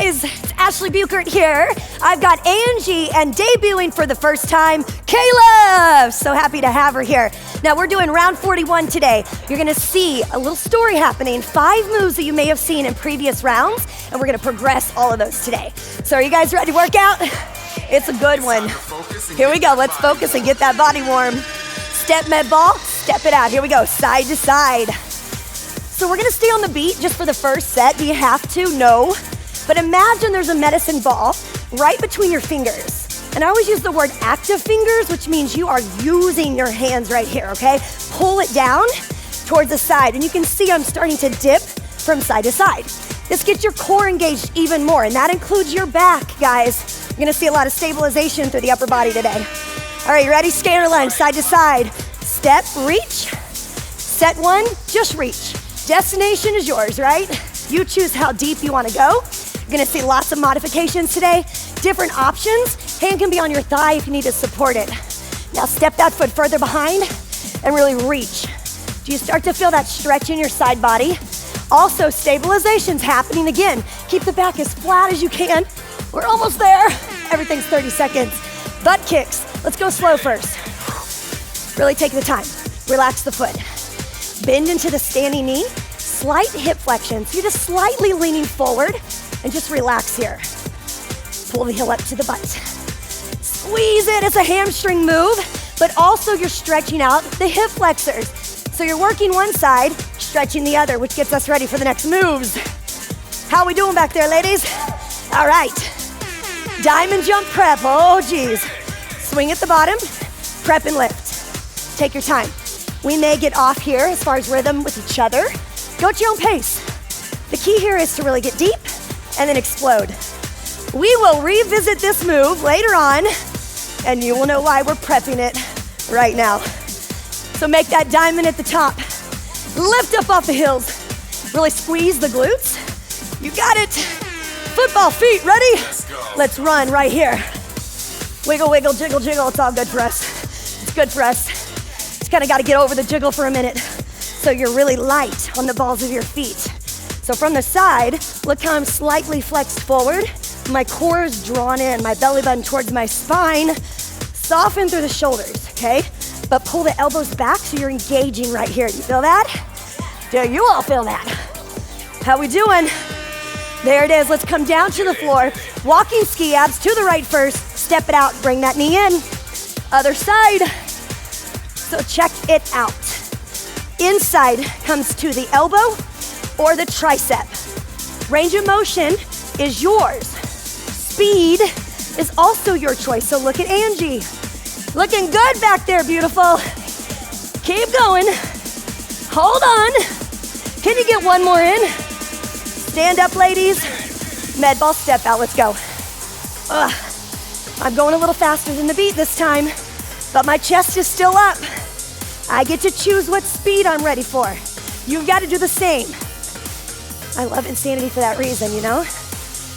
guys, it's Ashley Buchert here. I've got Angie and debuting for the first time, Kayla. So happy to have her here. Now we're doing round 41 today. You're gonna see a little story happening, 5 moves that you may have seen in previous rounds, and we're gonna progress all of those today. So are you guys ready to work out? It's a good one. Here we go, let's focus and get that body warm. Step med ball, step it out. Here we go, side to side. So we're gonna stay on the beat just for the first set. Do you have to? No. But imagine there's a medicine ball right between your fingers. And I always use the word active fingers, which means you are using your hands right here, okay? Pull it down towards the side. And you can see I'm starting to dip from side to side. This gets your core engaged even more, and that includes your back, guys. You're gonna see a lot of stabilization through the upper body today. All right, you ready? Skater lunge, side to side. Step, reach. Set 1, just reach. Destination is yours, right? You choose how deep you wanna go. You're gonna see lots of modifications today, different options. Hand can be on your thigh if you need to support it. Now step that foot further behind and really reach. Do you start to feel that stretch in your side body? Also, stabilization's happening again. Keep the back as flat as you can. We're almost there. Everything's 30 seconds. Butt kicks. Let's go slow first. Really take the time. Relax the foot. Bend into the standing knee. Slight hip flexion. So you're just slightly leaning forward and just relax here. Pull the heel up to the butt. Squeeze it. It's a hamstring move, but also you're stretching out the hip flexors. So you're working one side, stretching the other, which gets us ready for the next moves. How we doing back there, ladies? All right. Diamond jump prep. Oh, geez. Swing at the bottom, prep and lift. Take your time. We may get off here as far as rhythm with each other. Go at your own pace. The key here is to really get deep and then explode. We will revisit this move later on, and you will know why we're prepping it right now. So make that diamond at the top. Lift up off the heels. Really squeeze the glutes. You got it. Football feet, ready? Let's run right here. Wiggle, wiggle, jiggle, jiggle. It's all good for us. It's good for us. Just kind of got to get over the jiggle for a minute. So you're really light on the balls of your feet. So from the side, look how I'm slightly flexed forward. My core is drawn in, my belly button towards my spine. Soften through the shoulders, okay? But pull the elbows back so you're engaging right here. Do you feel that? Do you all feel that? How we doing? There it is. Let's come down to the floor. Walking ski abs to the right first. Step it out, bring that knee in. Other side. So check it out. Inside comes to the elbow or the tricep. Range of motion is yours. Speed is also your choice. So look at Angie. Looking good back there, beautiful. Keep going. Hold on. Can you get one more in? Stand up, ladies. Med ball step out, let's go. I'm going a little faster than the beat this time, but my chest is still up. I get to choose what speed I'm ready for. You've got to do the same. I love Insanity for that reason, you know?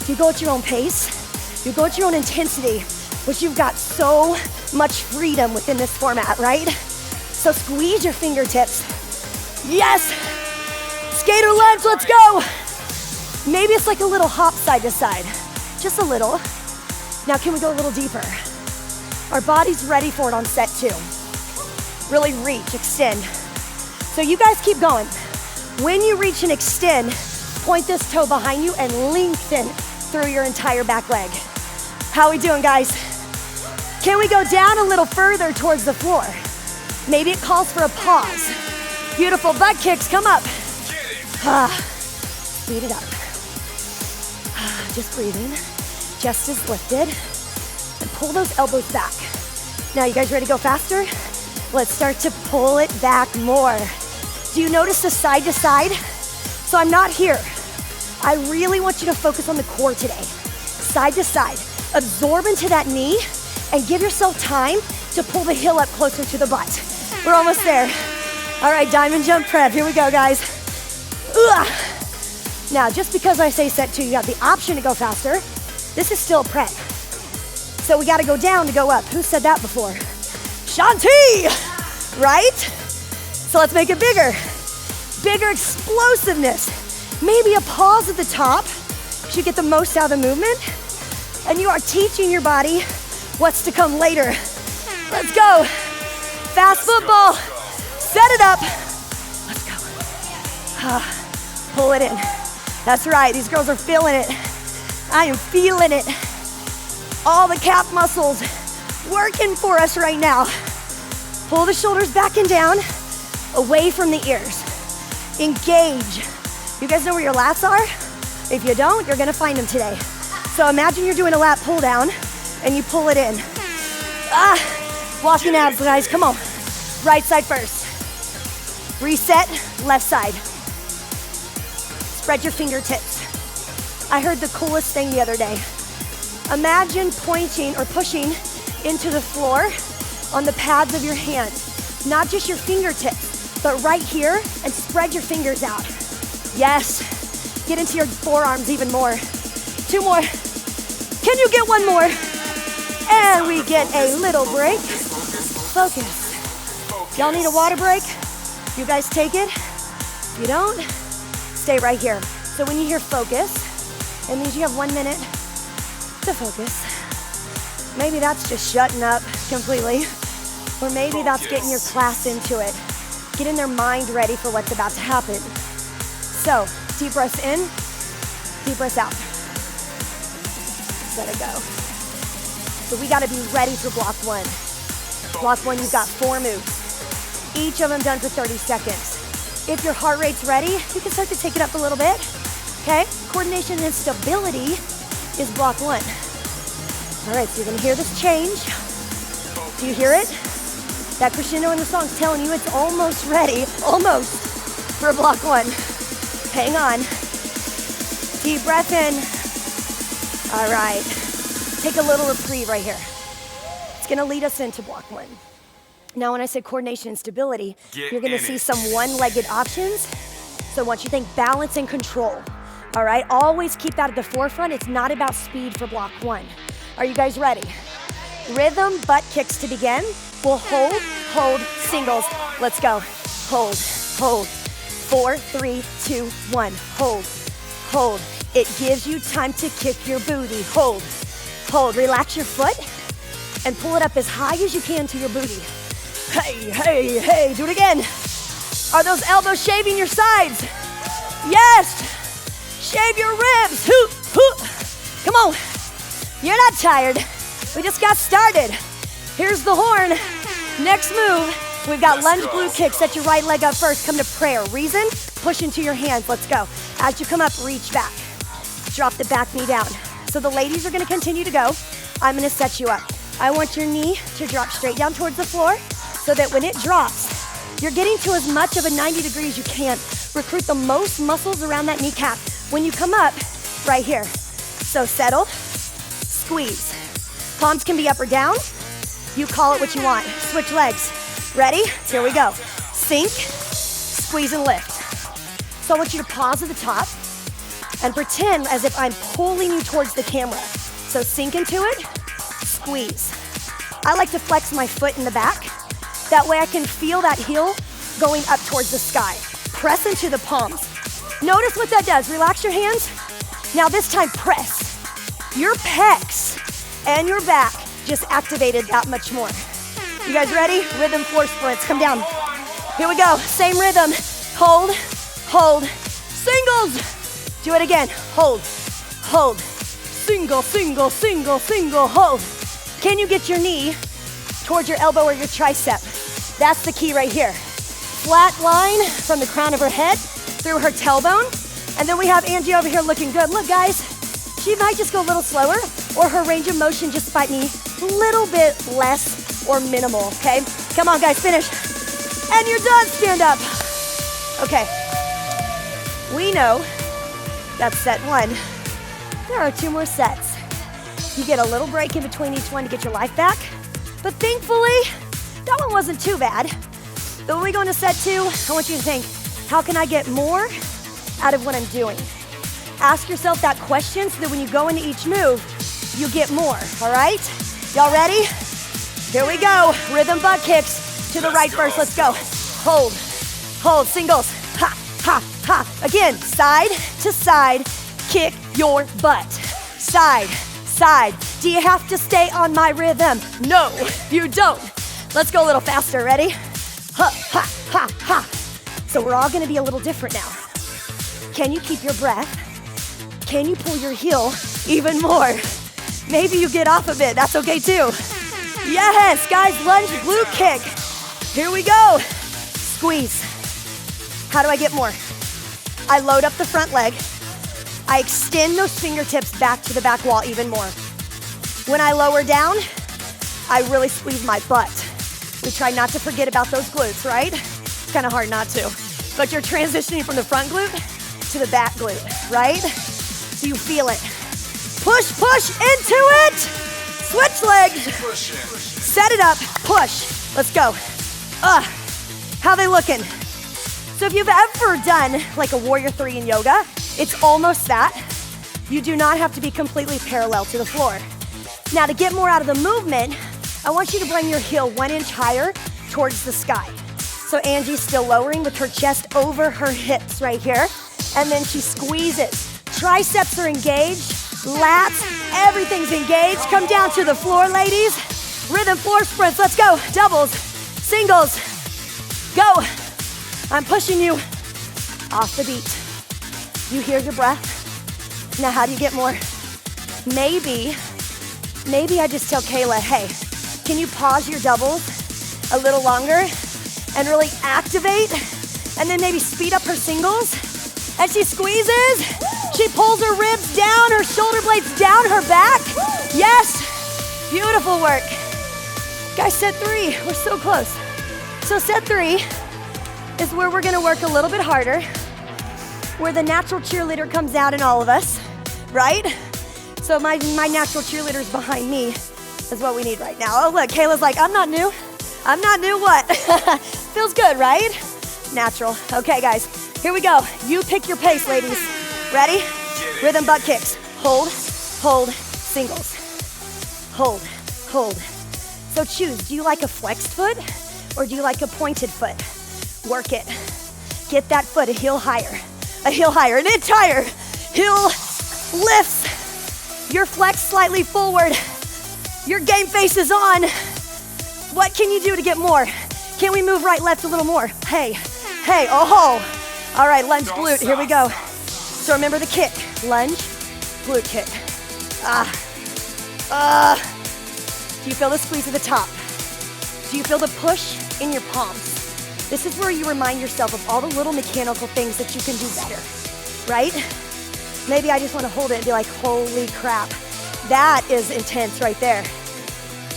You go at your own pace, you go at your own intensity, but you've got so much freedom within this format, right? So squeeze your fingertips. Yes! Skater lunge, let's go! Maybe it's like a little hop side to side, just a little. Now can we go a little deeper? Our body's ready for it on set 2. Really reach, extend. So you guys keep going. When you reach and extend, point this toe behind you and lengthen through your entire back leg. How we doing, guys? Can we go down a little further towards the floor? Maybe it calls for a pause. Beautiful butt kicks, come up. Speed it up. Just breathing. Chest is lifted. And pull those elbows back. Now, you guys ready to go faster? Let's start to pull it back more. Do you notice the side to side? So I'm not here. I really want you to focus on the core today. Side to side. Absorb into that knee and give yourself time to pull the heel up closer to the butt. We're almost there. All right, diamond jump prep. Here we go, guys. Now, just because I say set 2, you have the option to go faster. This is still prep. So we gotta go down to go up. Who said that before? Shanti, right? So let's make it bigger. Bigger explosiveness. Maybe a pause at the top. helps you get the most out of the movement, and you are teaching your body what's to come later. Let's go. Fast football. Set it up. Let's go. Pull it in. That's right, these girls are feeling it. I am feeling it. All the calf muscles working for us right now. Pull the shoulders back and down, away from the ears. Engage. You guys know where your lats are? If you don't, you're gonna find them today. So imagine you're doing a lat pull down and you pull it in. Walking abs, guys, come on. Right side first. Reset, left side. Spread your fingertips. I heard the coolest thing the other day. Imagine pointing or pushing into the floor on the pads of your hands. Not just your fingertips, but right here, and spread your fingers out. Yes. Get into your forearms even more. 2 more. Can you get 1 more? And we get a little break. Focus. Y'all need a water break? You guys take it? If you don't, stay right here. So when you hear focus, it means you have 1 minute to focus. Maybe that's just shutting up completely. Or maybe that's getting your class into it. Getting their mind ready for what's about to happen. So, deep breaths in, deep breaths out. Let it go. So we gotta be ready for block 1. Block 1, you've got 4 moves. Each of them done for 30 seconds. If your heart rate's ready, you can start to take it up a little bit. Okay? Coordination and stability is block 1. All right, so you're gonna hear this change. Do you hear it? That crescendo in the song's telling you it's almost ready, almost, for block 1. Hang on. Deep breath in. All right. Take a little reprieve right here. It's gonna lead us into block 1. Now, when I say coordination and stability, you're gonna see some one-legged options. So once you think balance and control, all right? Always keep that at the forefront. It's not about speed for block 1. Are you guys ready? Rhythm butt kicks to begin. We'll hold, singles. Let's go. Hold. 4, 3, 2, 1. Hold. It gives you time to kick your booty. Hold. Relax your foot and pull it up as high as you can to your booty. Hey. Do it again. Are those elbows shaving your sides? Yes. Shave your ribs. Hoot. Come on. You're not tired. We just got started. Here's the horn. Next move, we've got lunge glute kicks. Set your right leg up first. Come to prayer. Reason, push into your hands. Let's go. As you come up, reach back. Drop the back knee down. So the ladies are gonna continue to go. I'm gonna set you up. I want your knee to drop straight down towards the floor so that when it drops, you're getting to as much of a 90 degrees as you can. Recruit the most muscles around that kneecap. When you come up, right here. So settle, squeeze. Palms can be up or down. You call it what you want. Switch legs. Ready? Here we go. Sink, squeeze and lift. So I want you to pause at the top and pretend as if I'm pulling you towards the camera. So sink into it, squeeze. I like to flex my foot in the back. That way I can feel that heel going up towards the sky. Press into the palms. Notice what that does. Relax your hands. Now this time press. Your pecs and your back just activated that much more. You guys ready? Rhythm floor sprints. Come down. Here we go. Same rhythm. Hold. Singles. Do it again. Hold. Single, hold. Can you get your knee towards your elbow or your tricep? That's the key right here. Flat line from the crown of her head through her tailbone. And then we have Angie over here looking good. Look, guys, she might just go a little slower, or her range of motion just might be a little bit less or minimal, okay? Come on, guys, finish. And you're done, stand up. Okay, we know that's set 1. There are 2 more sets. You get a little break in between each one to get your life back, but thankfully, that one wasn't too bad. But when we go into set 2, I want you to think, how can I get more out of what I'm doing? Ask yourself that question so that when you go into each move, you get more, all right? Y'all ready? Here we go. Rhythm butt kicks to the right first. Let's go. Hold, singles. Ha. Again, side to side, kick, your butt. Side, side. Do you have to stay on my rhythm? No, you don't. Let's go a little faster. Ready? Ha, ha, ha, ha. So we're all gonna be a little different now. Can you keep your breath? Can you pull your heel even more? Maybe you get off a bit. That's okay too. Yes, guys, lunge glute kick. Here we go. Squeeze. How do I get more? I load up the front leg. I extend those fingertips back to the back wall even more. When I lower down, I really squeeze my butt. We try not to forget about those glutes, right? It's kind of hard not to. But you're transitioning from the front glute to the back glute, right? So you feel it. Push, push into it. Switch legs. Set it up, push. Let's go. How they looking? So if you've ever done like a warrior 3 in yoga, it's almost that. You do not have to be completely parallel to the floor. Now to get more out of the movement, I want you to bring your heel 1 inch higher towards the sky. So Angie's still lowering with her chest over her hips right here. And then she squeezes. Triceps are engaged, lats, everything's engaged. Come down to the floor, ladies. Rhythm floor sprints, let's go. Doubles, singles, go. I'm pushing you off the beat. You hear your breath? Now how do you get more? Maybe I just tell Kayla, hey, can you pause your doubles a little longer and really activate? And then maybe speed up her singles. And she squeezes, she pulls her ribs down, her shoulder blades down her back. Yes, beautiful work. Guys, set 3, we're so close. So set 3 is where we're gonna work a little bit harder, where the natural cheerleader comes out in all of us, right? So my natural cheerleader's behind me is what we need right now. Oh look, Kayla's like, I'm not new. I'm not new what? Feels good, right? Natural. Okay guys, here we go. You pick your pace, ladies. Ready? Rhythm butt kicks. Hold, hold, singles. Hold, hold. So choose, do you like a flexed foot or do you like a pointed foot? Work it. Get that foot a heel higher, an inch higher. Heel lifts. Your flex slightly forward. Your game face is on. What can you do to get more? Can we move right, left a little more? Hey, hey, oh. All right, lunge glute, here we go. So remember the kick. Lunge, glute kick. Do you feel the squeeze at the top? Do you feel the push in your palms? This is where you remind yourself of all the little mechanical things that you can do better, right? Maybe I just want to hold it and be like, holy crap. That is intense right there.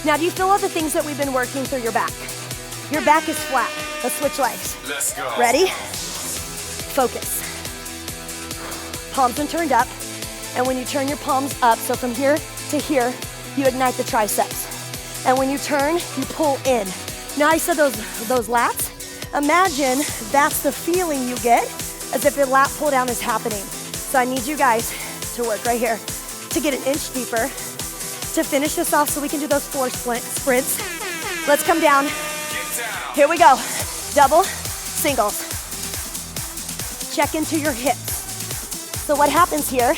Now, do you feel all the things that we've been working through your back? Your back is flat. Let's switch legs. Let's go. Ready? Focus. Palms are turned up. And when you turn your palms up, so from here to here, you ignite the triceps. And when you turn, you pull in. Now I said those lats. Imagine that's the feeling you get as if your lat pull down is happening. So I need you guys to work right here to get an inch deeper to finish this off so we can do those floor sprints. Let's come down. Here we go. Double, singles. Check into your hips. So what happens here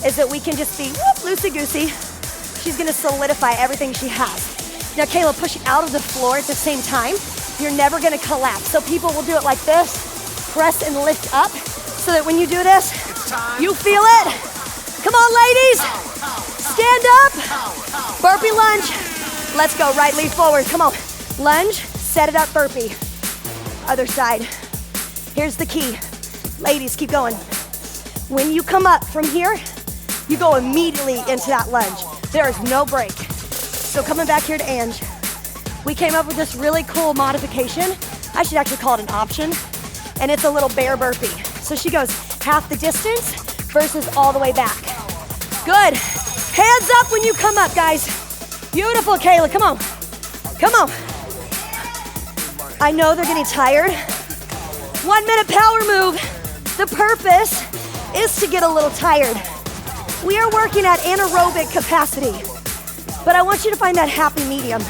is that we can just be loosey-goosey. She's gonna solidify everything she has. Now Kayla, push out of the floor at the same time. You're never gonna collapse. So people will do it like this, press and lift up, so that when you do this, you feel it. Come on, ladies. Stand up. Burpee lunge. Let's go, right lean forward, come on. Lunge, set it up, burpee. Other side. Here's the key. Ladies, keep going. When you come up from here, you go immediately into that lunge. There is no break. So coming back here to Ange, we came up with this really cool modification. I should actually call it an option. And it's a little bear burpee. So she goes half the distance versus all the way back. Good. Hands up when you come up, guys. Beautiful, Kayla, come on. Come on. I know they're getting tired. 1 minute power move. The purpose is to get a little tired. We are working at anaerobic capacity, but I want you to find that happy medium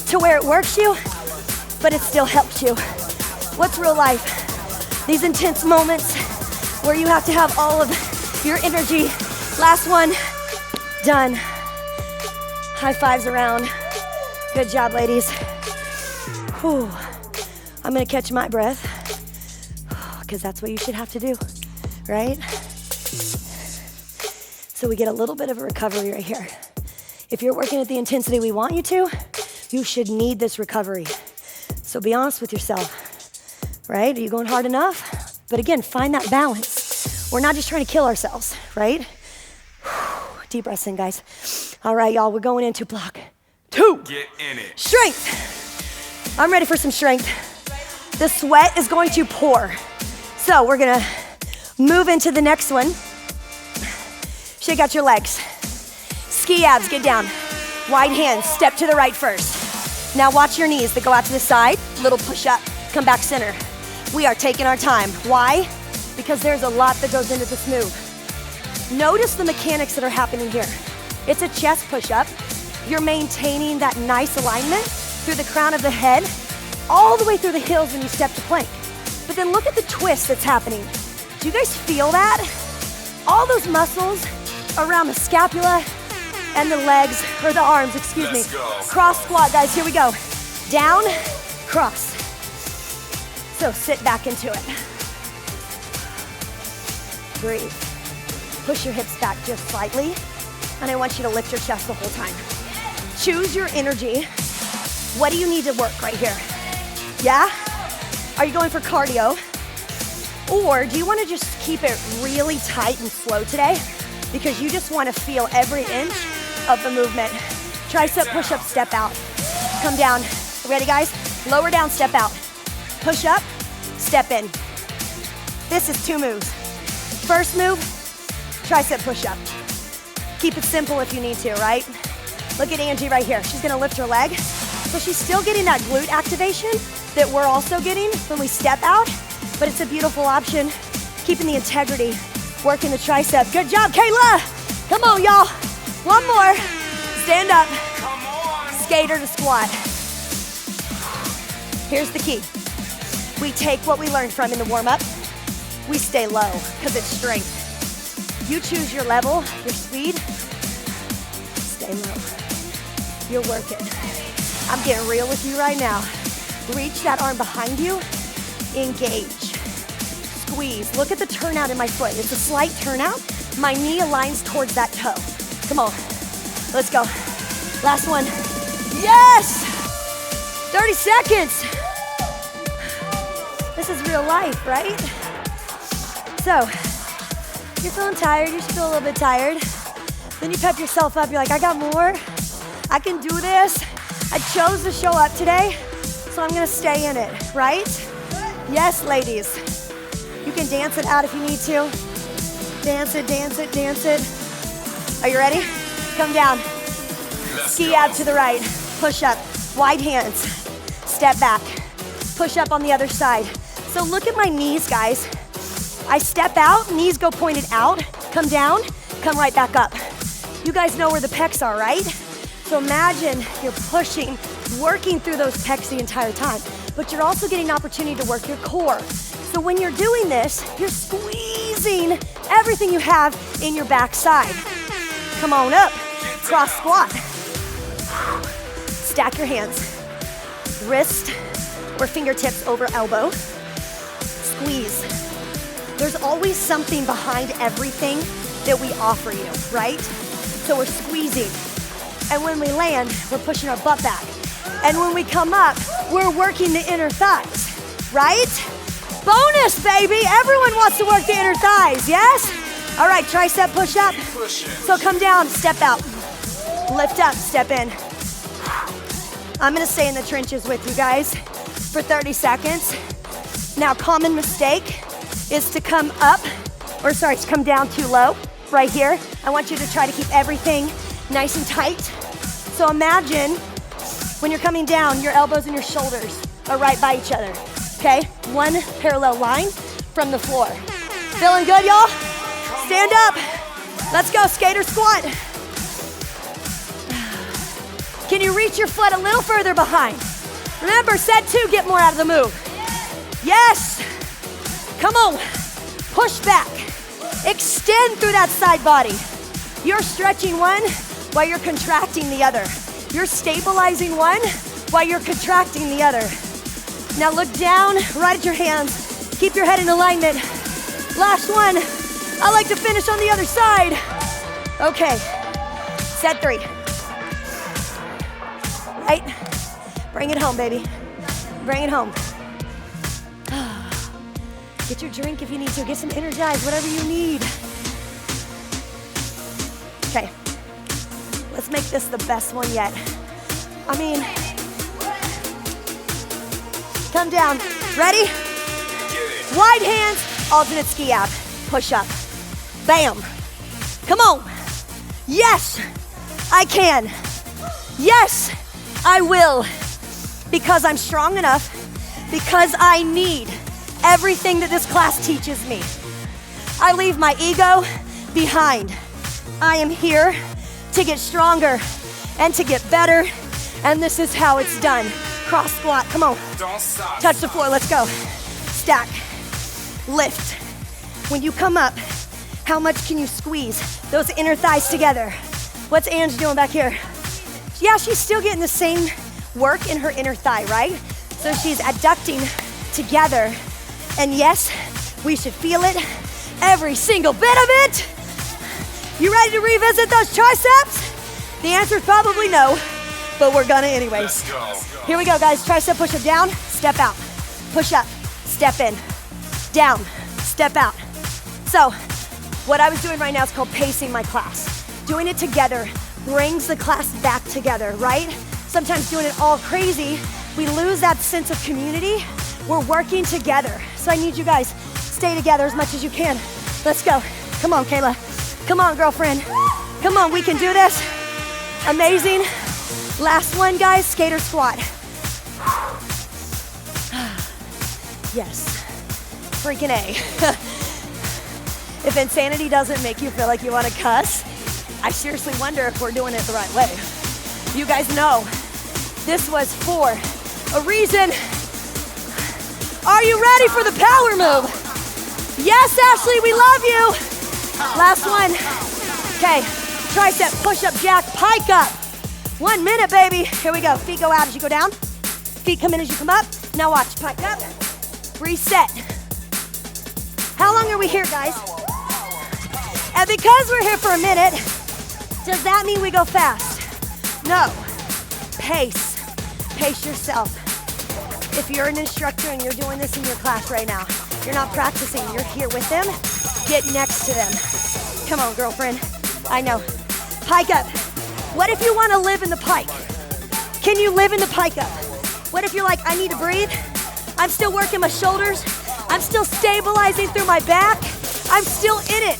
to where it works you, but it still helps you. What's real life? These intense moments where you have to have all of your energy. Last one, done. High fives around. Good job, ladies. Whew. I'm gonna catch my breath, because that's what you should have to do, right? So we get a little bit of a recovery right here. If you're working at the intensity we want you to, you should need this recovery. So be honest with yourself, right? Are you going hard enough? But again, find that balance. We're not just trying to kill ourselves, right? Deep breaths in, guys. All right, y'all, we're going into block 2. Get in it. Strength. I'm ready for some strength. The sweat is going to pour. So we're gonna move into the next one. Shake out your legs. Ski abs, get down. Wide hands, step to the right first. Now watch your knees that go out to the side. Little push up, come back center. We are taking our time. Why? Because there's a lot that goes into this move. Notice the mechanics that are happening here. It's a chest push up. You're maintaining that nice alignment through the crown of the head, all the way through the heels when you step to plank. But then look at the twist that's happening. Do you guys feel that? All those muscles around the scapula and the legs, or the arms, excuse me. Let's go. Cross squat, guys, here we go. Down, cross. So sit back into it. Breathe. Push your hips back just slightly, and I want you to lift your chest the whole time. Choose your energy. What do you need to work right here? Yeah? Are you going for cardio? Or do you want to just keep it really tight and slow today? Because you just want to feel every inch of the movement. Tricep push-up, step out. Come down. Ready, guys? Lower down, step out. Push up, step in. This is 2 moves. First move, tricep push-up. Keep it simple if you need to, right? Look at Angie right here. She's gonna lift her leg. So she's still getting that glute activation that we're also getting when we step out, but it's a beautiful option, keeping the integrity, working the tricep. Good job, Kayla. Come on, y'all. One more. Stand up. Come on. Skater to squat. Here's the key. We take what we learned from in the warm-up. We stay low, because it's strength. You choose your level, your speed. Stay low. You're working. I'm getting real with you right now. Reach that arm behind you. Engage. Squeeze. Look at the turnout in my foot. It's a slight turnout. My knee aligns towards that toe. Come on. Let's go. Last one. Yes! 30 seconds. This is real life, right? So, you're feeling tired. You should feel a little bit tired. Then you pep yourself up. You're like, I got more. I can do this. I chose to show up today, so I'm gonna stay in it, right? Yes, ladies. You can dance it out if you need to. Dance it, dance it, dance it. Are you ready? Come down. Ski ab to the right. Push up. Wide hands. Step back. Push up on the other side. So look at my knees, guys. I step out, knees go pointed out. Come down, come right back up. You guys know where the pecs are, right? So imagine you're pushing, working through those pecs the entire time, but you're also getting an opportunity to work your core. So when you're doing this, you're squeezing everything you have in your backside. Come on up, cross squat. Stack your hands. Wrist or fingertips over elbow. Squeeze. There's always something behind everything that we offer you, right? So we're squeezing. And when we land, we're pushing our butt back. And when we come up, we're working the inner thighs, right? Bonus, baby. Everyone wants to work the inner thighs, yes? All right, tricep push up. So come down, step out. Lift up, step in. I'm gonna stay in the trenches with you guys for 30 seconds. Now, common mistake is to come up, to come down too low, right here. I want you to try to keep everything nice and tight. So imagine when you're coming down, your elbows and your shoulders are right by each other, okay? One parallel line from the floor. Feeling good, y'all? Stand up. Let's go, skater squat. Can you reach your foot a little further behind? Remember, set 2, get more out of the move. Yes. Come on. Push back. Extend through that side body. You're stretching one while you're contracting the other. You're stabilizing one while you're contracting the other. Now look down, right at your hands. Keep your head in alignment. Last one. I like to finish on the other side. Okay, set 3. Right? Bring it home, baby. Bring it home. Get your drink if you need to. Get some Energize, whatever you need. Okay, let's make this the best one yet. I mean, come down. Ready? Wide hands, alternate ski ab. Push up. Bam. Come on. Yes, I can. Yes, I will. Because I'm strong enough. Because I need everything that this class teaches me. I leave my ego behind. I am here to get stronger and to get better, and this is how it's done. Cross squat, come on. Don't stop. Touch the floor, let's go. Stack, lift. When you come up, how much can you squeeze those inner thighs together? What's Ange doing back here? Yeah, she's still getting the same work in her inner thigh, right? So she's adducting together. And yes, we should feel it, every single bit of it. You ready to revisit those triceps? The answer is probably no, but we're gonna anyways. Let's go. Here we go, guys. Tricep push-up down, step out. Push up, step in. Down, step out. So, what I was doing right now is called pacing my class. Doing it together brings the class back together, right? Sometimes doing it all crazy, we lose that sense of community. We're working together. So I need you guys, stay together as much as you can. Let's go. Come on, Kayla. Come on, girlfriend. Come on, we can do this. Amazing. Last one, guys, skater squat. Yes, freaking A. If insanity doesn't make you feel like you want to cuss, I seriously wonder if we're doing it the right way. You guys know this was for a reason. Are you ready for the power move? Yes, Ashley, we love you. Last one. Okay, tricep, push-up, jack, pike up. 1 minute, baby. Here we go. Feet go out as you go down. Feet come in as you come up. Now watch, pike up. Reset. How long are we here, guys? And because we're here for a minute, does that mean we go fast? No. Pace. Pace yourself. If you're an instructor and you're doing this in your class right now, you're not practicing, you're here with them, get next to them. Come on, girlfriend. I know. Pike up. What if you want to live in the pike? Can you live in the pike up? What if you're like, I need to breathe? I'm still working my shoulders. I'm still stabilizing through my back. I'm still in it.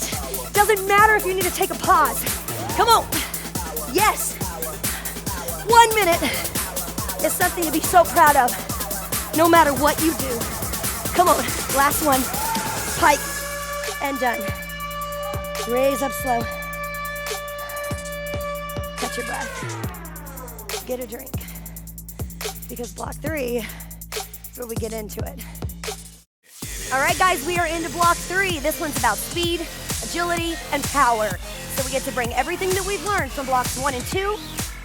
Doesn't matter if you need to take a pause. Come on. Yes. 1 minute is something to be so proud of, no matter what you do. Come on, last one. Pike, and done. Raise up slow. Catch your breath. Get a drink. Because block 3 is where we get into it. All right, guys, we are into block 3. This one's about speed, agility, and power. So we get to bring everything that we've learned from blocks 1 and 2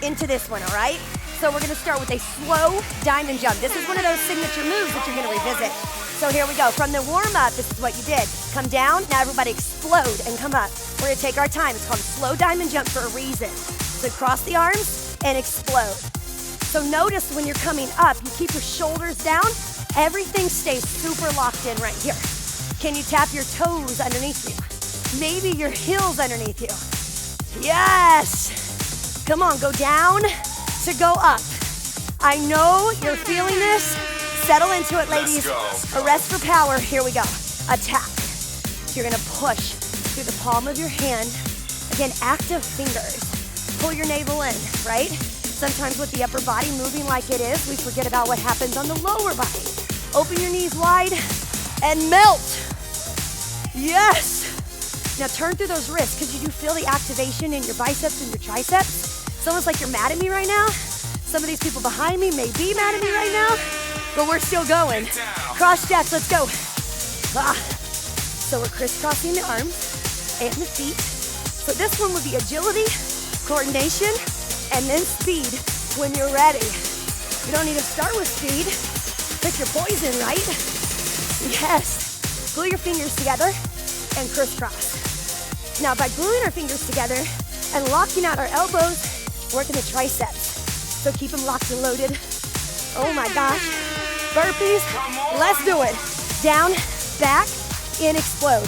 into this one, all right? So we're gonna start with a slow diamond jump. This is one of those signature moves that you're gonna revisit. So here we go. From the warm-up, this is what you did. Come down, now everybody explode and come up. We're gonna take our time. It's called a slow diamond jump for a reason. So cross the arms and explode. So notice when you're coming up, you keep your shoulders down. Everything stays super locked in right here. Can you tap your toes underneath you? Maybe your heels underneath you. Yes! Come on, go down to go up. I know you're feeling this. Settle into it, ladies. A rest for power. Here we go. Attack. So you're gonna push through the palm of your hand. Again, active fingers. Pull your navel in, right? Sometimes with the upper body moving like it is, we forget about what happens on the lower body. Open your knees wide and melt. Yes. Now turn through those wrists because you do feel the activation in your biceps and your triceps. It's almost like you're mad at me right now. Some of these people behind me may be mad at me right now, but we're still going. Cross jacks, let's go. Ah. So we're crisscrossing the arms. and the feet. So this one would be agility, coordination, and then speed when you're ready. You don't need to start with speed. Pick your poison, right? Yes. Glue your fingers together and crisscross. Now by gluing our fingers together and locking out our elbows, working the triceps. So keep them locked and loaded. Oh my gosh. Burpees, let's do it. Down, back, in, explode.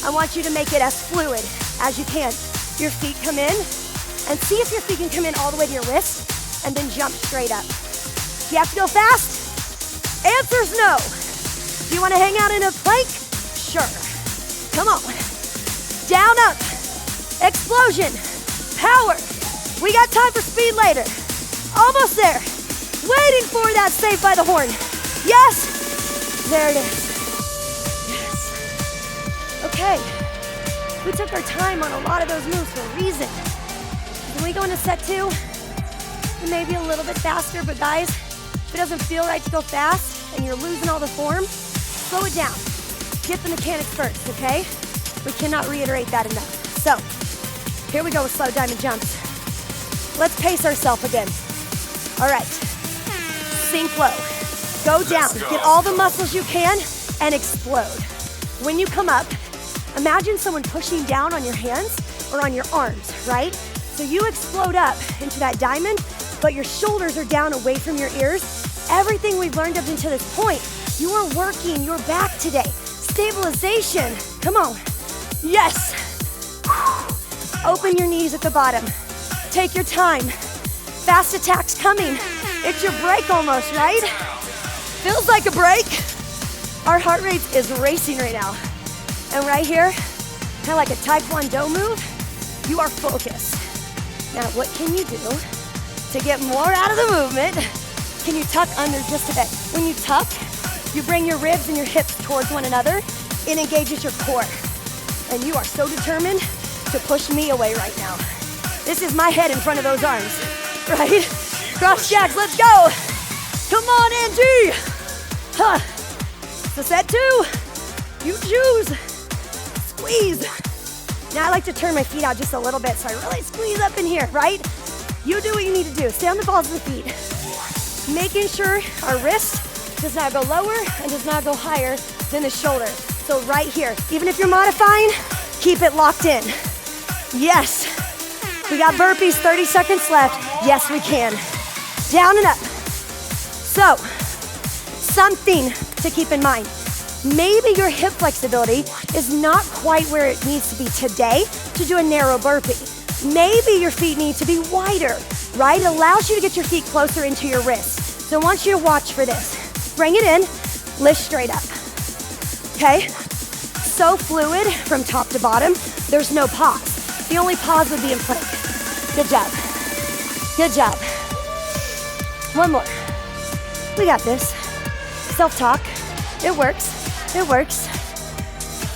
I want you to make it as fluid as you can. Your feet come in, and see if your feet can come in all the way to your wrist, and then jump straight up. Do you have to go fast? Answer's no. Do you want to hang out in a plank? Sure. Come on. Down, up, explosion, power. We got time for speed later. Almost there. Waiting for that Saved by the Horn. Yes, there it is. Yes. Okay, we took our time on a lot of those moves for a reason. When we go into set 2, it may be a little bit faster, but guys, if it doesn't feel right to go fast and you're losing all the form, slow it down. Get the mechanics first, okay? We cannot reiterate that enough. So, here we go with slow diamond jumps. Let's pace ourselves again. All right, sink low, go down, get all the muscles you can, and explode. When you come up, imagine someone pushing down on your hands or on your arms, right? So you explode up into that diamond, but your shoulders are down away from your ears. Everything we've learned up until this point, you are working your back today. Stabilization, come on. Yes. Open your knees at the bottom. Take your time. Fast attacks coming. It's your break almost, right? Feels like a break. Our heart rate is racing right now. And right here, kind of like a Taekwondo move, you are focused. Now, what can you do to get more out of the movement? Can you tuck under just a bit? When you tuck, you bring your ribs and your hips towards one another. It engages your core. And you are so determined to push me away right now. This is my head in front of those arms, right? Cross jacks, let's go. Come on, Angie. Huh. So set 2, you choose. Squeeze. Now I like to turn my feet out just a little bit so I really squeeze up in here, right? You do what you need to do. Stay on the balls of the feet. Making sure our wrist does not go lower and does not go higher than the shoulder. So right here, even if you're modifying, keep it locked in. Yes. We got burpees, 30 seconds left. Yes, we can. Down and up. So, something to keep in mind. Maybe your hip flexibility is not quite where it needs to be today to do a narrow burpee. Maybe your feet need to be wider, right? It allows you to get your feet closer into your wrists. So I want you to watch for this. Bring it in, lift straight up, okay? So fluid from top to bottom, there's no pause. The only pause would be in plank. Good job, good job. One more, we got this. Self-talk, it works. It works.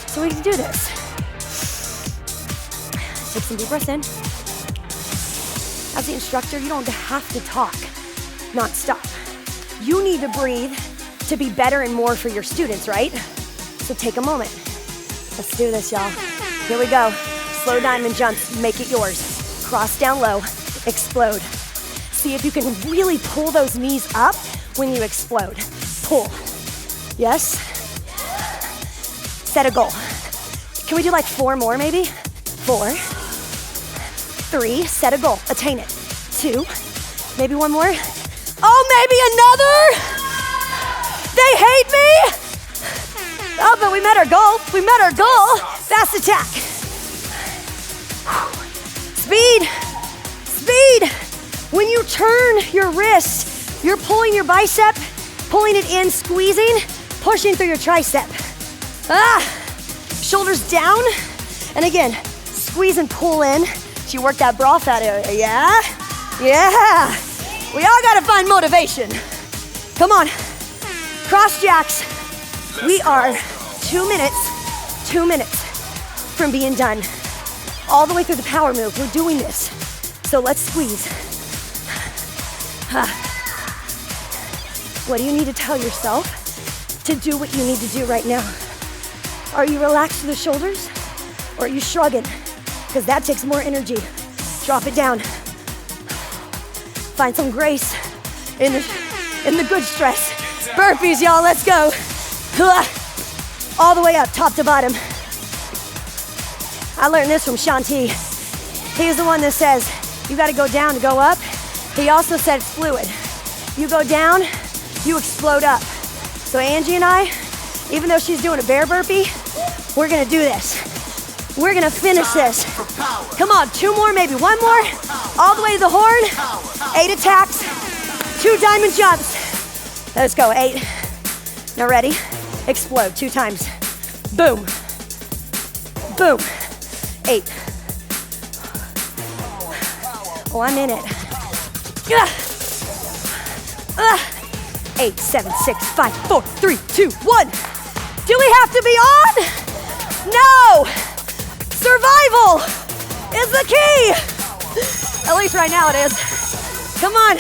So we can do this. Take some deep breaths in. As the instructor, you don't have to talk non-stop. You need to breathe to be better and more for your students, right? So take a moment. Let's do this, y'all. Here we go. Slow diamond jumps, make it yours. Cross down low, explode. See if you can really pull those knees up when you explode. Pull. Yes. Set a goal. Can we do like 4 more maybe? 4, 3, set a goal, attain it. 2, maybe 1 more. Oh, maybe another? They hate me? Oh, but we met our goal. We met our goal. Fast attack. Speed, speed. When you turn your wrist, you're pulling your bicep, pulling it in, squeezing, pushing through your tricep. Shoulders down. And again, squeeze and pull in. So you work that bra fat area, yeah? Yeah. We all gotta find motivation. Come on. Cross jacks. We are 2 minutes from being done. All the way through the power move, we're doing this. So let's squeeze. What do you need to tell yourself to do what you need to do right now? Are you relaxed through the shoulders? Or are you shrugging? Because that takes more energy. Drop it down. Find some grace in the good stress. Burpees, y'all, let's go. All the way up, top to bottom. I learned this from Shanti. He's the one that says, you gotta go down to go up. He also said it's fluid. You go down, you explode up. So Angie and I, even though she's doing a bear burpee, we're gonna do this. We're gonna finish this. Come on, 2 more, maybe 1 more. All the way to the horn. 8 attacks, 2 diamond jumps. Let's go, 8. Now ready? Explode 2 times. Boom. Boom. 8. Oh, I'm in it. 8, 7, 6, 5, 4, 3, 2, 1. Do we have to be on? No. Survival is the key. At least right now it is. Come on.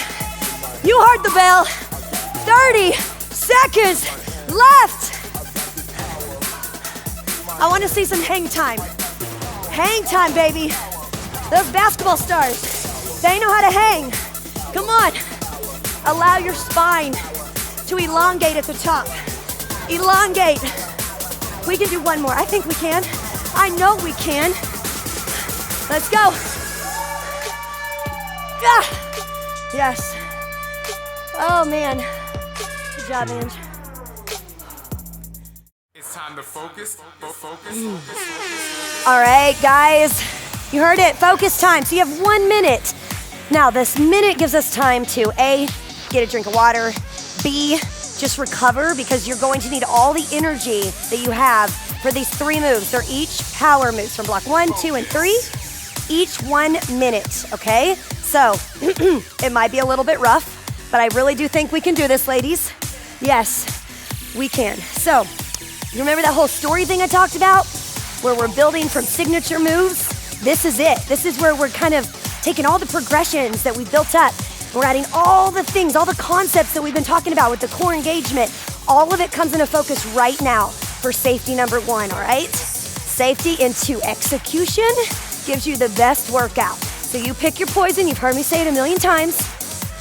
You heard the bell. 30 seconds left. I want to see some hang time. Hang time, baby. Those basketball stars, they know how to hang. Come on. Allow your spine to elongate at the top. Elongate. We can do 1 more. I think we can. I know we can. Let's go. Yes. Oh, man. Good job, Ange. It's time to focus. All right, guys. You heard it. Focus time. So you have 1 minute. Now, this minute gives us time to A, get a drink of water, B, just recover because you're going to need all the energy that you have for these 3 moves. They're each power moves from block 1, 2, and 3, each 1 minute, okay? So it might be a little bit rough, but I really do think we can do this, ladies. Yes, we can. So you remember that whole story thing I talked about where we're building from signature moves? This is it. This is where we're kind of taking all the progressions that we built up. We're adding all the things, all the concepts that we've been talking about with the core engagement. All of it comes into focus right now for safety number 1, all right? Safety into execution gives you the best workout. So you pick your poison. You've heard me say it a million times.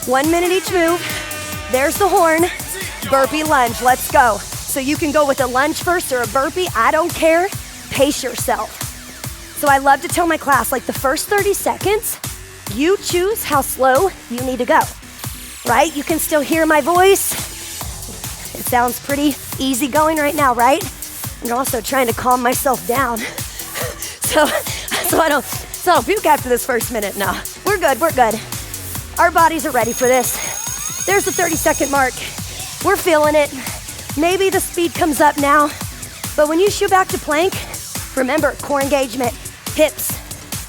1 minute each move. There's the horn. Burpee lunge. Let's go. So you can go with a lunge first or a burpee. I don't care. Pace yourself. So I love to tell my class, like the first 30 seconds, you choose how slow you need to go, right? You can still hear my voice. It sounds pretty easy going right now, right? I'm also trying to calm myself down. so I don't puke after this first minute. No, we're good. Our bodies are ready for this. There's the 30-second mark. We're feeling it. Maybe the speed comes up now, but when you shoot back to plank, remember, core engagement, hips,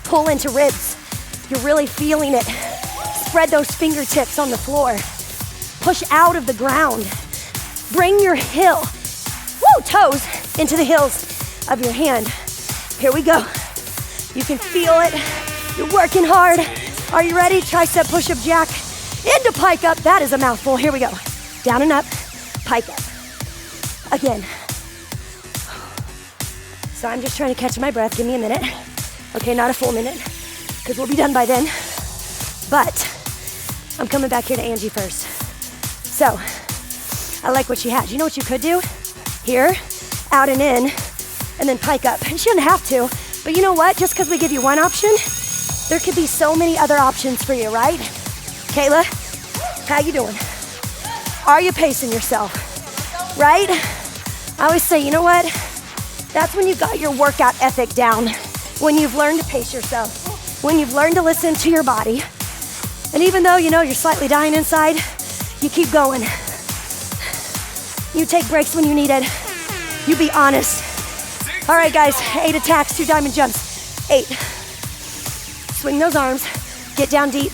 pull into ribs. You're really feeling it. Spread those fingertips on the floor. Push out of the ground. Bring your toes into the heels of your hand. Here we go. You can feel it. You're working hard. Are you ready? Tricep push-up jack into pike up. That is a mouthful. Here we go. Down and up, pike up. Again. So I'm just trying to catch my breath. Give me a minute. Okay, not a full minute, because we'll be done by then. But I'm coming back here to Angie first. So I like what she has. You know what you could do? Here, out and in, and then pike up. You shouldn't have to, but you know what? Just because we give you one option, there could be so many other options for you, right? Kayla, how you doing? Are you pacing yourself? Right? I always say, you know what? That's when you've got your workout ethic down. When you've learned to pace yourself. When you've learned to listen to your body. And even though you know you're slightly dying inside, you keep going. You take breaks when you need it. You be honest. All right, guys, 8 attacks, 2 diamond jumps. 8. Swing those arms. Get down deep.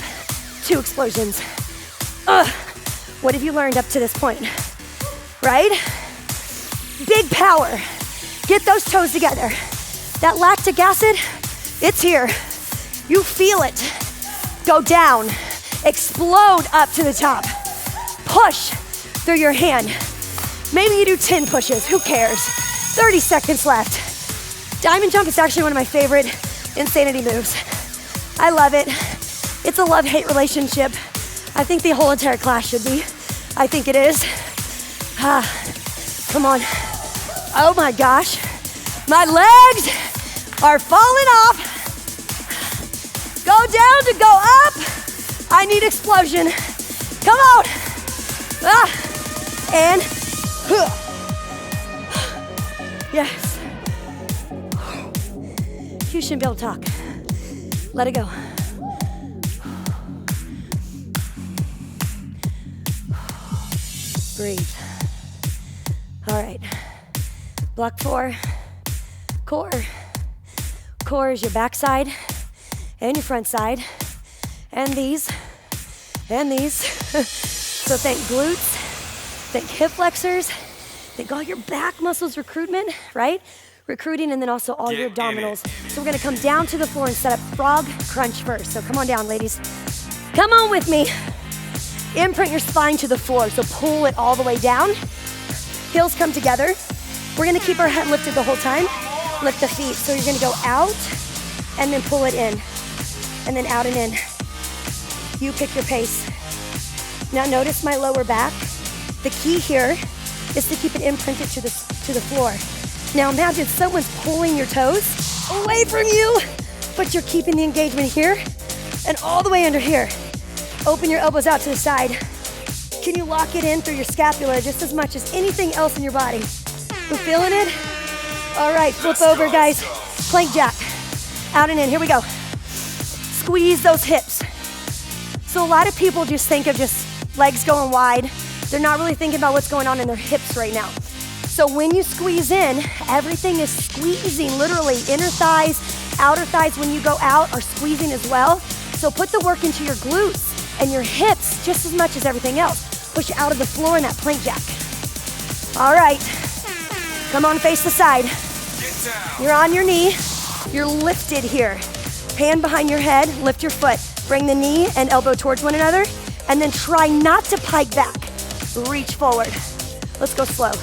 2 explosions. What have you learned up to this point? Right? Big power. Get those toes together. That lactic acid, it's here. You feel it. Go down. Explode up to the top. Push through your hand. Maybe you do 10 pushes. Who cares? 30 seconds left. Diamond jump is actually one of my favorite insanity moves. I love it. It's a love-hate relationship. I think the whole entire class should be. I think it is. Come on. Oh my gosh. My legs are falling off. Go down to go up. I need explosion. Come on. And yes. You shouldn't be able to talk. Let it go. Breathe. All right. Block 4. Core. Core is your back side and your front side. And these. And these. So think glutes. Think hip flexors. Think all your back muscles recruitment, right? Recruiting, and then also all your abdominals. So we're gonna come down to the floor and set up frog crunch first. So come on down, ladies. Come on with me. Imprint your spine to the floor, so pull it all the way down. Heels come together. We're gonna keep our head lifted the whole time. Lift the feet, so you're gonna go out and then pull it in, and then out and in. You pick your pace. Now notice my lower back. The key here is to keep it imprinted to the floor. Now imagine someone's pulling your toes away from you, but you're keeping the engagement here and all the way under here. Open your elbows out to the side. Can you lock it in through your scapula just as much as anything else in your body? We're feeling it? All right, flip over, guys. Plank jack. Out and in, here we go. Squeeze those hips. So a lot of people just think of just legs going wide. They're not really thinking about what's going on in their hips right now. So when you squeeze in, everything is squeezing, literally. Inner thighs, outer thighs when you go out are squeezing as well. So put the work into your glutes and your hips just as much as everything else. Push out of the floor in that plank jack. All right, come on, face the side. You're on your knee, you're lifted here. Hand behind your head, lift your foot. Bring the knee and elbow towards one another, and then try not to pike back. Reach forward. Let's go slow.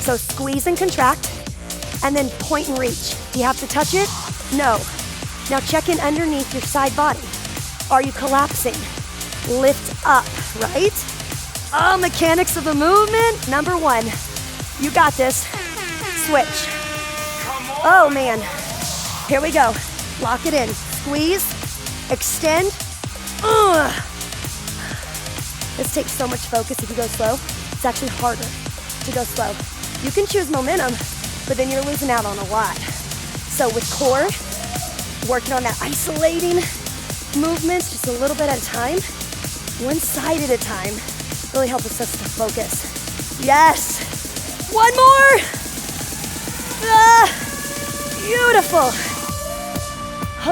So squeeze and contract, and then point and reach. Do you have to touch it? No. Now check in underneath your side body. Are you collapsing? Lift up, right? Oh, mechanics of the movement. Number 1. You got this. Switch. Oh man. Here we go. Lock it in. Squeeze. Extend. This takes so much focus if you go slow. It's actually harder to go slow. You can choose momentum, but then you're losing out on a lot. So with core, working on that isolating movements just a little bit at a time, one side at a time, really helps us to focus. Yes! One more! Beautiful.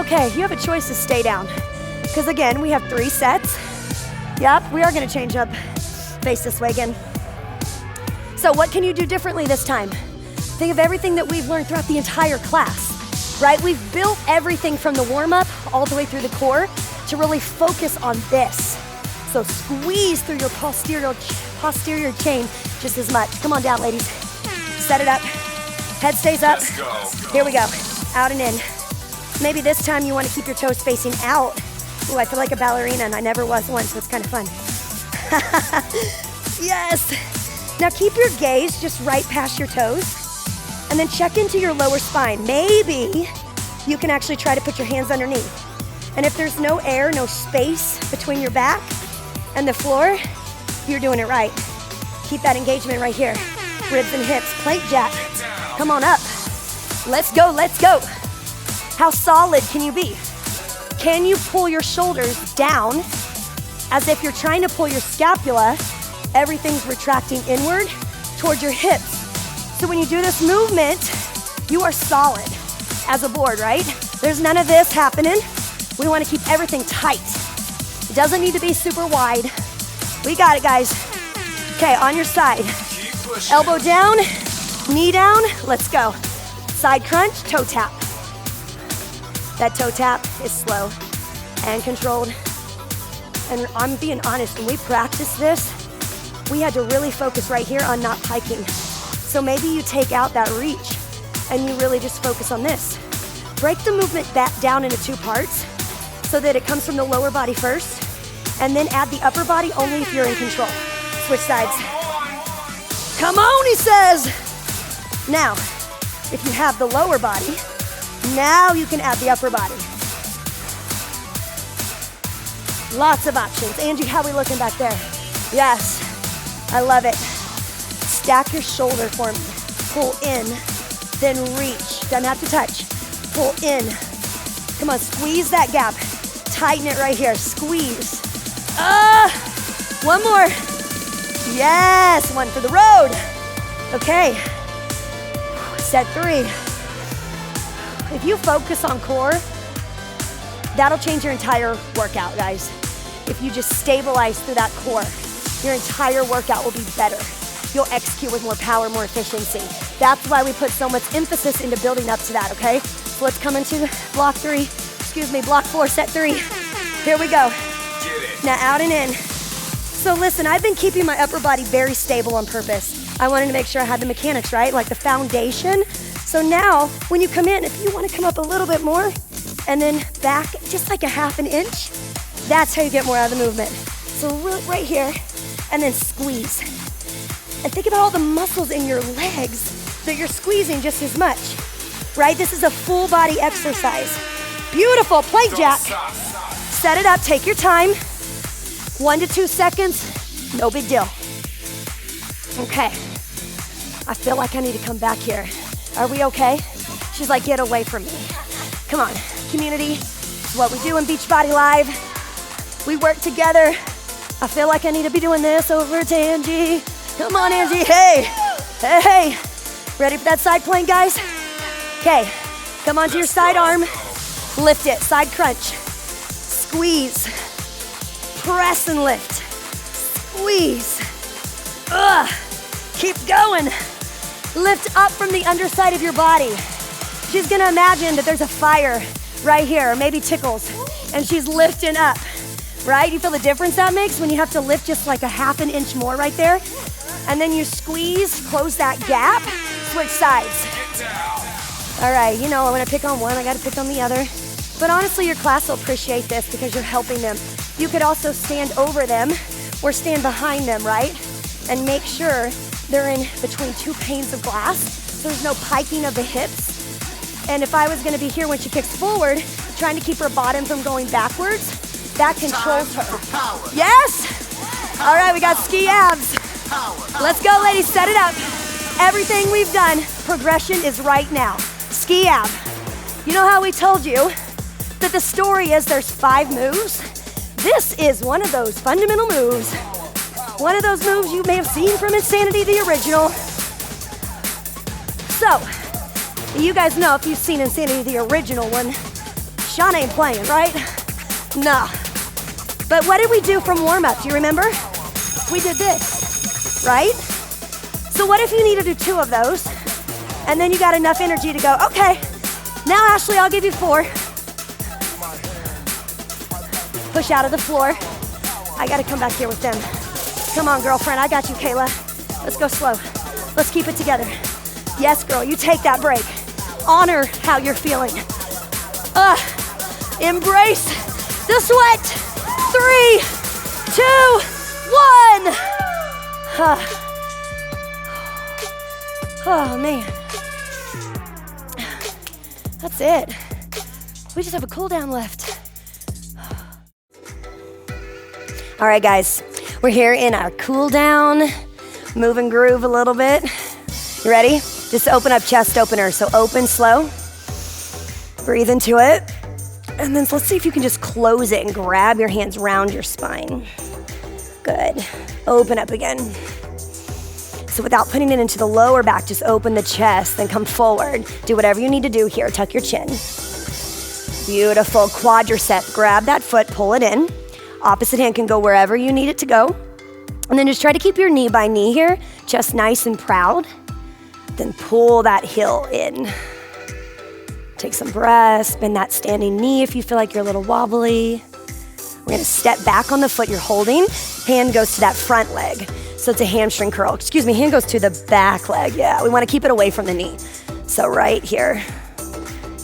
Okay, you have a choice to stay down. Because again, we have 3 sets. Yep, we are gonna change up. Face this way again. So what can you do differently this time? Think of everything that we've learned throughout the entire class, right? We've built everything from the warm-up all the way through the core to really focus on this. So squeeze through your posterior chain just as much. Come on down, ladies. Set it up. Head stays up. Here we go. Out and in. Maybe this time you want to keep your toes facing out. Ooh, I feel like a ballerina, and I never was one, so it's kind of fun. Yes. Now keep your gaze just right past your toes, and then check into your lower spine. Maybe you can actually try to put your hands underneath. And if there's no air, no space between your back and the floor, you're doing it right. Keep that engagement right here. Ribs and hips, plank jack. Come on up. Let's go, let's go. How solid can you be? Can you pull your shoulders down as if you're trying to pull your scapula? Everything's retracting inward towards your hips. So when you do this movement, you are solid as a board, right? There's none of this happening. We want to keep everything tight. It doesn't need to be super wide. We got it, guys. Okay, on your side. Elbow down, knee down, let's go. Side crunch, toe tap. That toe tap is slow and controlled. And I'm being honest, when we practiced this, we had to really focus right here on not piking. So maybe you take out that reach and you really just focus on this. Break the movement back down into 2 parts so that it comes from the lower body first, and then add the upper body only if you're in control. Switch sides. Come on, he says. Now, if you have the lower body, now you can add the upper body. Lots of options. Angie, how we looking back there? Yes, I love it. Stack your shoulder for me. Pull in, then reach. Doesn't have to touch. Pull in. Come on, squeeze that gap. Tighten it right here. Squeeze. One more. Yes, one for the road. Okay. Set 3. If you focus on core, that'll change your entire workout, guys. If you just stabilize through that core, your entire workout will be better. You'll execute with more power, more efficiency. That's why we put so much emphasis into building up to that, okay? So let's come into block 4, set 3. Here we go. Now out and in. So listen, I've been keeping my upper body very stable on purpose. I wanted to make sure I had the mechanics, right? Like the foundation. So now, when you come in, if you want to come up a little bit more, and then back just like a ½ inch, that's how you get more out of the movement. So right here, and then squeeze. And think about all the muscles in your legs that you're squeezing just as much, right? This is a full body exercise. Beautiful, plank jack. Set it up, take your time. 1 to 2 seconds, no big deal. Okay, I feel like I need to come back here. Are we okay? She's like, get away from me. Come on, community, it's what we do in Beachbody Live. We work together. I feel like I need to be doing this over to Angie. Come on, Angie, hey, hey, hey. Ready for that side plank, guys? Okay, come onto your side arm. Lift it, side crunch. Squeeze, press and lift. Squeeze, keep going. Lift up from the underside of your body. She's gonna imagine that there's a fire right here, or maybe tickles, and she's lifting up, right? You feel the difference that makes when you have to lift just like a ½ inch more right there? And then you squeeze, close that gap, switch sides. All right, you know, when I pick on one, I gotta pick on the other. But honestly, your class will appreciate this because you're helping them. You could also stand over them or stand behind them, right? And make sure they're in between 2 panes of glass, so there's no piking of the hips. And if I was gonna be here when she kicks forward, trying to keep her bottom from going backwards, that controls her. Yes? All right, we got ski abs. Let's go, ladies, set it up. Everything we've done, progression is right now. Ski ab. You know how we told you that the story is there's 5 moves? This is one of those fundamental moves. One of those moves you may have seen from Insanity, the original. So, you guys know if you've seen Insanity, the original one, Sean ain't playing, right? No. But what did we do from warm-up? Do you remember? We did this, right? So what if you need to do 2 of those, and then you got enough energy to go, okay, now Ashley, I'll give you 4. Push out of the floor. I gotta come back here with them. Come on, girlfriend, I got you, Kayla. Let's go slow. Let's keep it together. Yes, girl, you take that break. Honor how you're feeling. Embrace the sweat. 3, 2, 1. Oh, man. That's it. We just have a cool down left. All right, guys, we're here in our cool down, move and groove a little bit. You ready? Just open up chest opener. So open slow, breathe into it. And then let's see if you can just close it and grab your hands round your spine. Good. Open up again. So without putting it into the lower back, just open the chest, then come forward. Do whatever you need to do here. Tuck your chin. Beautiful. Quadricep. Grab that foot, pull it in. Opposite hand can go wherever you need it to go. And then just try to keep your knee by knee here, just nice and proud. Then pull that heel in. Take some breaths, bend that standing knee if you feel like you're a little wobbly. We're gonna step back on the foot you're holding. Hand goes to that front leg. So it's a hamstring curl. Excuse me, hand goes to the back leg. Yeah, we wanna keep it away from the knee. So right here,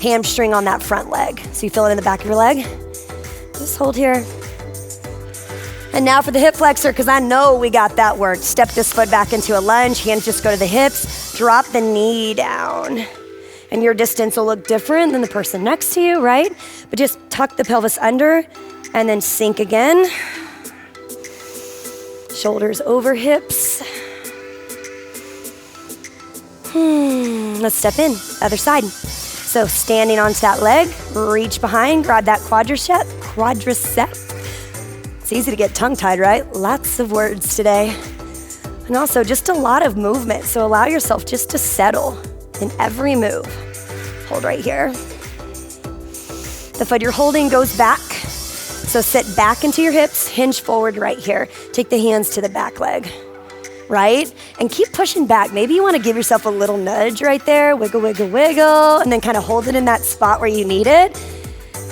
hamstring on that front leg. So you feel it in the back of your leg. Just hold here. And now for the hip flexor, because I know we got that work. Step this foot back into a lunge, hands just go to the hips, drop the knee down. And your distance will look different than the person next to you, right? But just tuck the pelvis under and then sink again. Shoulders over hips. Let's step in, other side. So standing onto that leg, reach behind, grab that quadricep. It's easy to get tongue-tied, right? Lots of words today. And also just a lot of movement, so allow yourself just to settle in every move. Hold right here. The foot you're holding goes back, so sit back into your hips, hinge forward right here. Take the hands to the back leg, right? And keep pushing back. Maybe you want to give yourself a little nudge right there, wiggle, wiggle, wiggle, and then kind of hold it in that spot where you need it.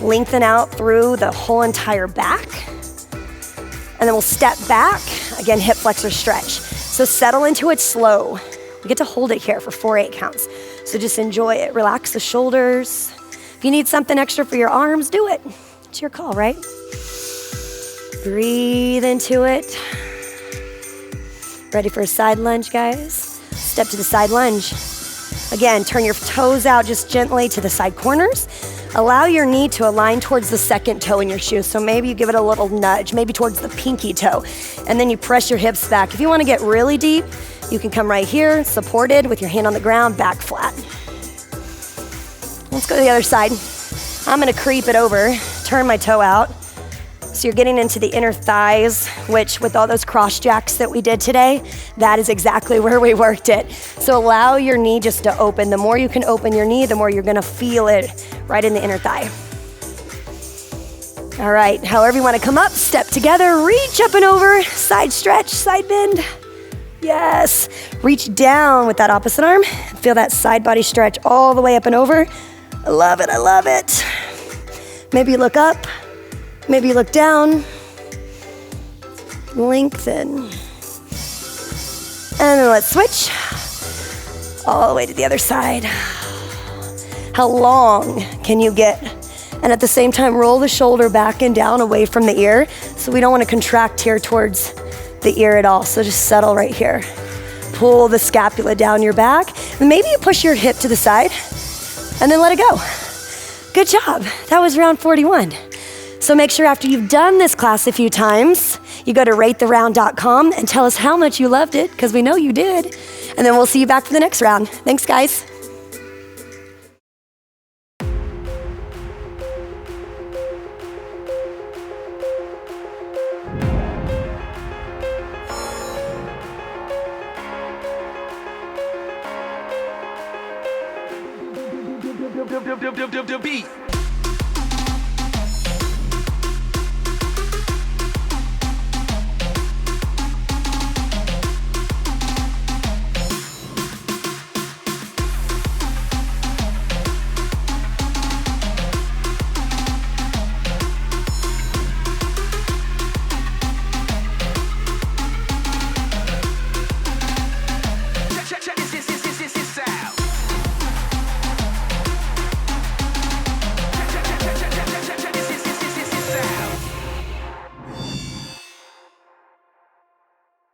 Lengthen out through the whole entire back. And then we'll step back, again, hip flexor stretch. So settle into it slow. We get to hold it here for 4-8 counts. So just enjoy it. Relax the shoulders. If you need something extra for your arms, do it. It's your call, right? Breathe into it. Ready for a side lunge, guys? Step to the side lunge. Again, turn your toes out just gently to the side corners. Allow your knee to align towards the second toe in your shoe. So maybe you give it a little nudge, maybe towards the pinky toe. And then you press your hips back. If you want to get really deep, you can come right here, supported with your hand on the ground, back flat. Let's go to the other side. I'm going to creep it over, turn my toe out. So you're getting into the inner thighs, which with all those cross jacks that we did today, that is exactly where we worked it. So allow your knee just to open. The more you can open your knee, the more you're gonna feel it right in the inner thigh. All right, however you wanna come up, step together, reach up and over, side stretch, side bend. Yes, reach down with that opposite arm. Feel that side body stretch all the way up and over. I love it, I love it. Maybe you look up. Maybe you look down, lengthen, and then let's switch all the way to the other side. How long can you get? And at the same time, roll the shoulder back and down away from the ear. So we don't want to contract here towards the ear at all. So just settle right here. Pull the scapula down your back. And maybe you push your hip to the side and then let it go. Good job. That was round 41. So make sure after you've done this class a few times, you go to ratetheround.com and tell us how much you loved it, because we know you did. And then we'll see you back for the next round. Thanks, guys. Beat.